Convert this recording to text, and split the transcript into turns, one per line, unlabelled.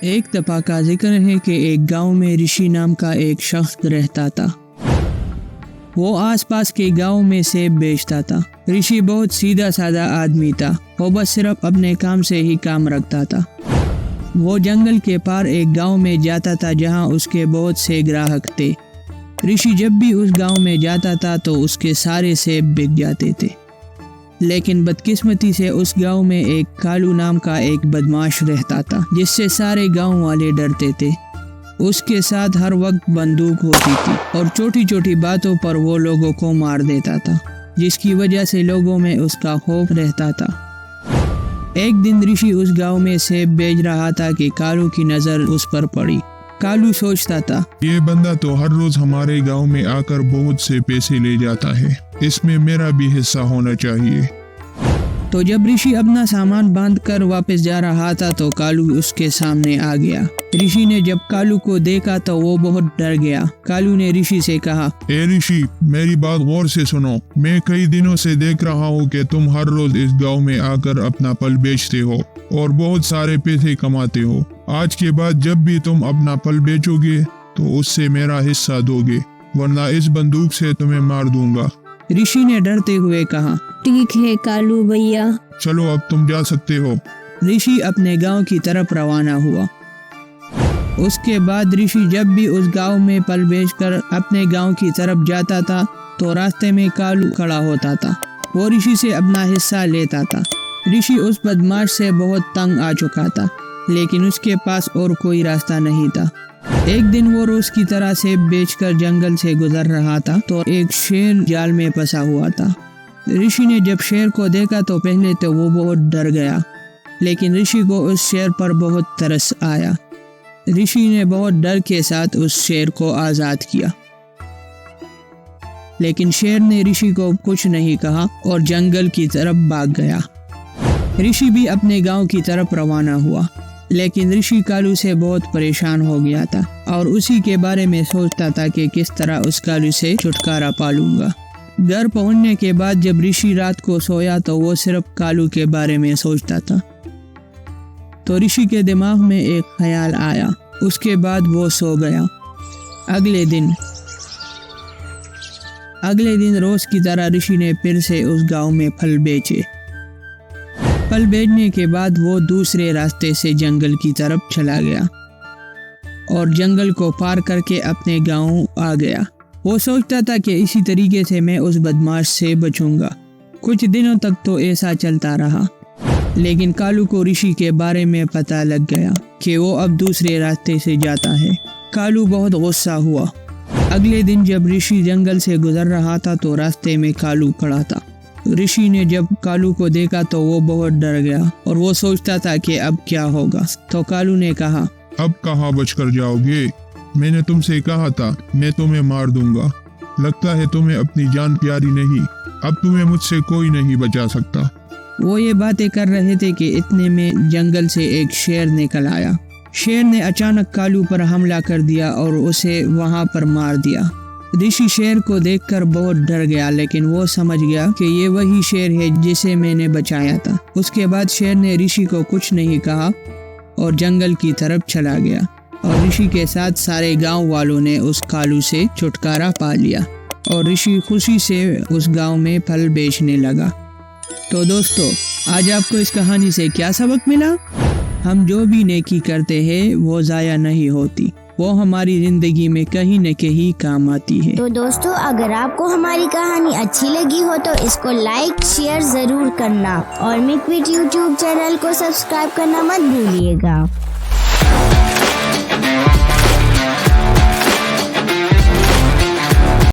एक दफा का जिक्र है कि एक गांव में ऋषि नाम का एक शख्स रहता था। वो आसपास के गांव में सेब बेचता था। ऋषि बहुत सीधा साधा आदमी था। वो बस सिर्फ अपने काम से ही काम रखता था। वो जंगल के पार एक गांव में जाता था जहां उसके बहुत से ग्राहक थे। ऋषि जब भी उस गांव में जाता था तो उसके सारे सेब बिक जाते थे। लेकिन बदकिस्मती से उस गांव में एक कालू नाम का एक बदमाश रहता था जिससे सारे गांव वाले डरते थे। उसके साथ हर वक्त बंदूक होती थी और छोटी छोटी बातों पर वो लोगों को मार देता था, जिसकी वजह से लोगों में उसका खौफ रहता था। एक दिन ऋषि उस गांव में सेब बेच रहा था कि कालू की नजर उस पर पड़ी। कालू सोचता था,
ये बंदा तो हर रोज हमारे गांव में आकर बहुत से पैसे ले जाता है, इसमें मेरा भी हिस्सा होना चाहिए।
तो जब ऋषि अपना सामान बांध कर वापस जा रहा था तो कालू उसके सामने आ गया। ऋषि ने जब कालू को देखा तो वो बहुत डर गया। कालू ने ऋषि से कहा,
ए ऋषि, मेरी बात गौर से सुनो। मैं कई दिनों से देख रहा हूँ कि तुम हर रोज इस गांव में आकर अपना फल बेचते हो और बहुत सारे पैसे कमाते हो। आज के बाद जब भी तुम अपना फल बेचोगे तो उससे मेरा हिस्सा दोगे, वरना इस बंदूक से तुम्हें मार दूंगा।
ऋषि ने डरते हुए कहा,
ठीक है कालू भैया।
चलो अब तुम जा सकते हो।
ऋषि अपने गांव की तरफ रवाना हुआ। उसके बाद ऋषि जब भी उस गांव में फल बेचकर अपने गांव की तरफ जाता था तो रास्ते में कालू खड़ा होता था। वो ऋषि से अपना हिस्सा लेता था। ऋषि उस बदमाश से बहुत तंग आ चुका था, लेकिन उसके पास और कोई रास्ता नहीं था। एक दिन वो रोज की तरह सेब बेचकर जंगल से गुजर रहा था तो एक शेर जाल में फंसा हुआ था। ऋषि ने जब शेर को देखा तो पहले तो वो बहुत डर गया, लेकिन ऋषि को उस शेर पर बहुत तरस आया। ऋषि ने बहुत डर के साथ उस शेर को आजाद किया, लेकिन शेर ने ऋषि को कुछ नहीं कहा और जंगल की तरफ भाग गया। ऋषि भी अपने गांव की तरफ रवाना हुआ, लेकिन ऋषि कालू से बहुत परेशान हो गया था और उसी के बारे में सोचता था कि किस तरह उस कालू से छुटकारा पालूंगा। घर पहुंचने के बाद जब ऋषि रात को सोया तो वो सिर्फ कालू के बारे में सोचता था। तो ऋषि के दिमाग में एक ख्याल आया। उसके बाद वो सो गया। अगले दिन रोज की तरह ऋषि ने फिर से उस गांव में फल बेचे। फल बेचने के बाद वो दूसरे रास्ते से जंगल की तरफ चला गया और जंगल को पार करके अपने गांव आ गया। वो सोचता था कि इसी तरीके से मैं उस बदमाश से बचूंगा। कुछ दिनों तक तो ऐसा चलता रहा, लेकिन कालू को ऋषि के बारे में पता लग गया कि वो अब दूसरे रास्ते से जाता है। कालू बहुत गुस्सा हुआ। अगले दिन जब ऋषि जंगल से गुजर रहा था तो रास्ते में कालू खड़ा था। ऋषि ने जब कालू को देखा तो वो बहुत डर गया और वो सोचता था कि अब क्या होगा। तो कालू ने कहा,
अब कहाँ बचकर जाओगे? मैंने तुमसे कहा था मैं तुम्हें मार दूंगा। लगता है तुम्हें अपनी जान प्यारी नहीं। अब तुम्हें मुझसे कोई नहीं बचा सकता।
वो ये बातें कर रहे थे कि इतने में जंगल से एक शेर निकल आया। शेर ने अचानक कालू पर हमला कर दिया और उसे वहां पर मार दिया। ऋषि शेर को देखकर बहुत डर गया, लेकिन वो समझ गया कि ये वही शेर है जिसे मैंने बचाया था। उसके बाद शेर ने ऋषि को कुछ नहीं कहा और जंगल की तरफ चला गया और ऋषि के साथ सारे गांव वालों ने उस कालू से छुटकारा पा लिया और ऋषि खुशी से उस गांव में फल बेचने लगा। तो दोस्तों, आज आपको इस कहानी से क्या सबक मिला? हम जो भी नेकी करते हैं वो ज़ाया नहीं होती, वो हमारी जिंदगी में कहीं न कहीं काम आती है।
तो दोस्तों, अगर आपको हमारी कहानी अच्छी लगी हो तो इसको लाइक शेयर जरूर करना और मिक विद यूट्यूब चैनल को सब्सक्राइब करना मत भूलिएगा।